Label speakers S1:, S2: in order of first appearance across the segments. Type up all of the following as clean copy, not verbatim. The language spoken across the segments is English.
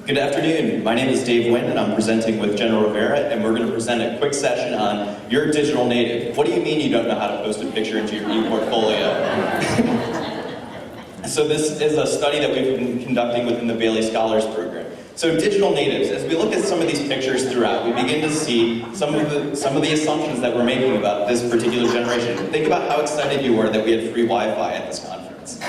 S1: Good afternoon. My name is Dave Nguyen, and I'm presenting with General Rivera, and we're going to present a quick session on your digital native. What do you mean you don't know how to post a picture into your ePortfolio? So this is a study that we've been conducting within the Bailey Scholars Program. So digital natives, as we look at some of these pictures throughout, we begin to see some of the assumptions that we're making about this particular generation. Think about how excited you were that we had free Wi-Fi at this conference.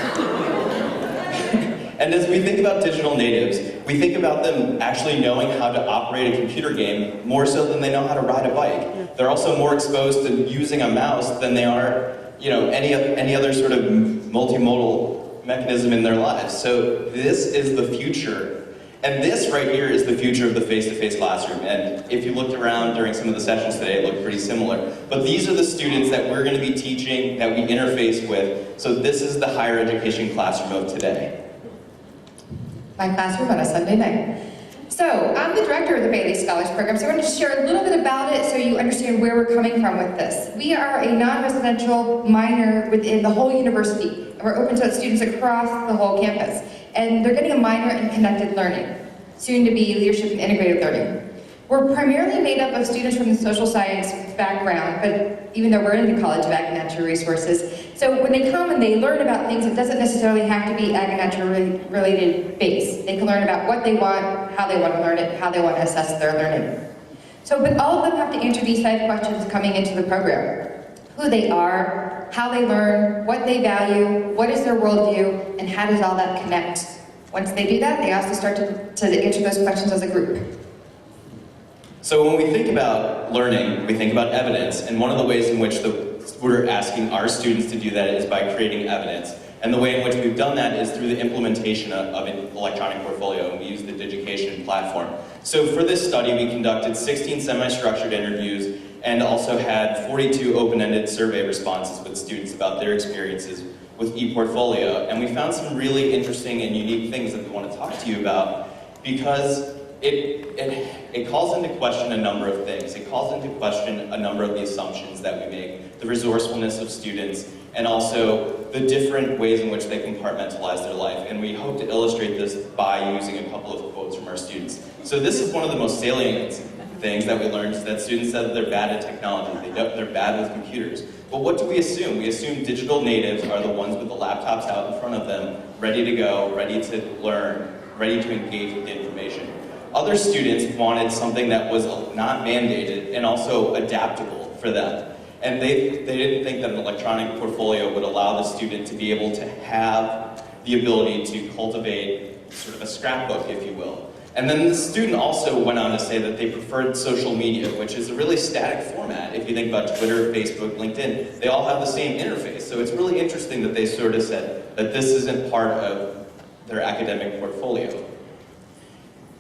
S1: And as we think about digital natives, we think about them actually knowing how to operate a computer game more so than they know how to ride a bike. They're also more exposed to using a mouse than they are, any other sort of multimodal mechanism in their lives. So this is the future. And this right here is the future of the face-to-face classroom. And if you looked around during some of the sessions today, it looked pretty similar. But these are the students that we're going to be teaching, that we interface with. So this is the higher education classroom of today.
S2: My classroom on a Sunday night. So, I'm the director of the Bailey Scholars Program, so I wanted to share a little bit about it so you understand where we're coming from with this. We are a non-residential minor within the whole university, and we're open to students across the whole campus. And they're getting a minor in connected learning, soon to be leadership and integrated learning. We're primarily made up of students from the social science background, but even though we're in the College of Ag and Natural Resources, so when they come and they learn about things, it doesn't necessarily have to be ag and natural related based. They can learn about what they want, how they want to learn it, how they want to assess their learning. So, but all of them have to answer these 5 questions coming into the program. Who they are, how they learn, what they value, what is their worldview, and how does all that connect? Once they do that, they also start to answer those questions as a group.
S1: So when we think about learning, we think about evidence, and one of the ways in which we're asking our students to do that is by creating evidence. And the way in which we've done that is through the implementation of an electronic portfolio, and we use the Digication platform. So for this study, we conducted 16 semi-structured interviews and also had 42 open-ended survey responses with students about their experiences with ePortfolio. And we found some really interesting and unique things that we want to talk to you about, because it calls into question a number of things. It calls into question a number of the assumptions that we make, the resourcefulness of students, and also the different ways in which they compartmentalize their life. And we hope to illustrate this by using a couple of quotes from our students. So this is one of the most salient things that we learned, is that students said they're bad at technology, they're bad with computers. But what do we assume? We assume digital natives are the ones with the laptops out in front of them, ready to go, ready to learn, ready to engage with the information. Other students wanted something that was not mandated and also adaptable for them. And they didn't think that an electronic portfolio would allow the student to be able to have the ability to cultivate sort of a scrapbook, if you will. And then the student also went on to say that they preferred social media, which is a really static format. If you think about Twitter, Facebook, LinkedIn, they all have the same interface. So it's really interesting that they sort of said that this isn't part of their academic portfolio.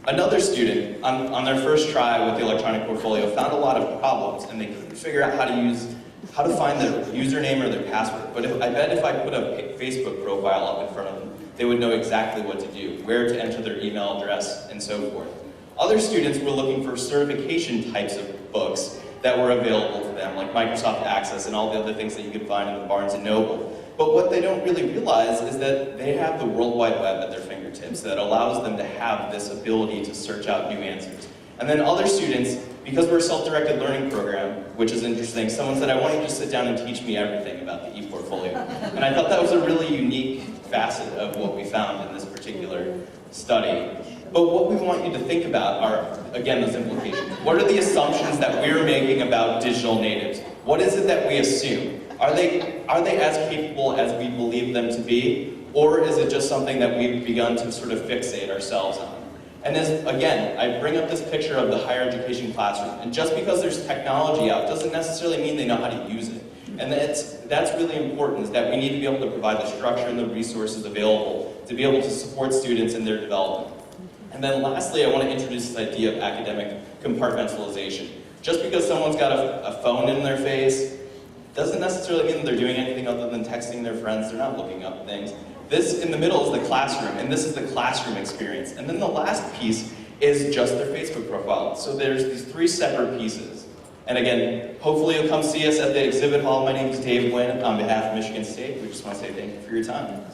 S1: Another student, on their first try with the electronic portfolio, found a lot of problems, and they couldn't figure out how to find their username or their password. But I bet if I put a Facebook profile up in front of them, they would know exactly what to do, where to enter their email address, and so forth. Other students were looking for certification types of books that were available to them, like Microsoft Access and all the other things that you could find in the Barnes & Noble. But what they don't really realize is that they have the World Wide Web at their fingertips that allows them to have this ability to search out new answers. And then other students, because we're a self-directed learning program, which is interesting, someone said, I want you to sit down and teach me everything about the ePortfolio. And I thought that was a really unique facet of what we found in this particular study. But what we want you to think about are, again, those implications. What are the assumptions that we're making about digital natives? What is it that we assume? Are they as capable as we believe them to be? Or is it just something that we've begun to sort of fixate ourselves on? And again, I bring up this picture of the higher education classroom. And just because there's technology out doesn't necessarily mean they know how to use it. And that's really important, is that we need to be able to provide the structure and the resources available to be able to support students in their development. And then lastly, I want to introduce this idea of academic compartmentalization. Just because someone's got a phone in their face doesn't necessarily mean that they're doing anything other than texting their friends. They're not looking up things. This in the middle is the classroom, and this is the classroom experience. And then the last piece is just their Facebook profile. So there's these 3 separate pieces. And again, hopefully you'll come see us at the exhibit hall. My name is Dave Nguyen on behalf of Michigan State. We just want to say thank you for your time.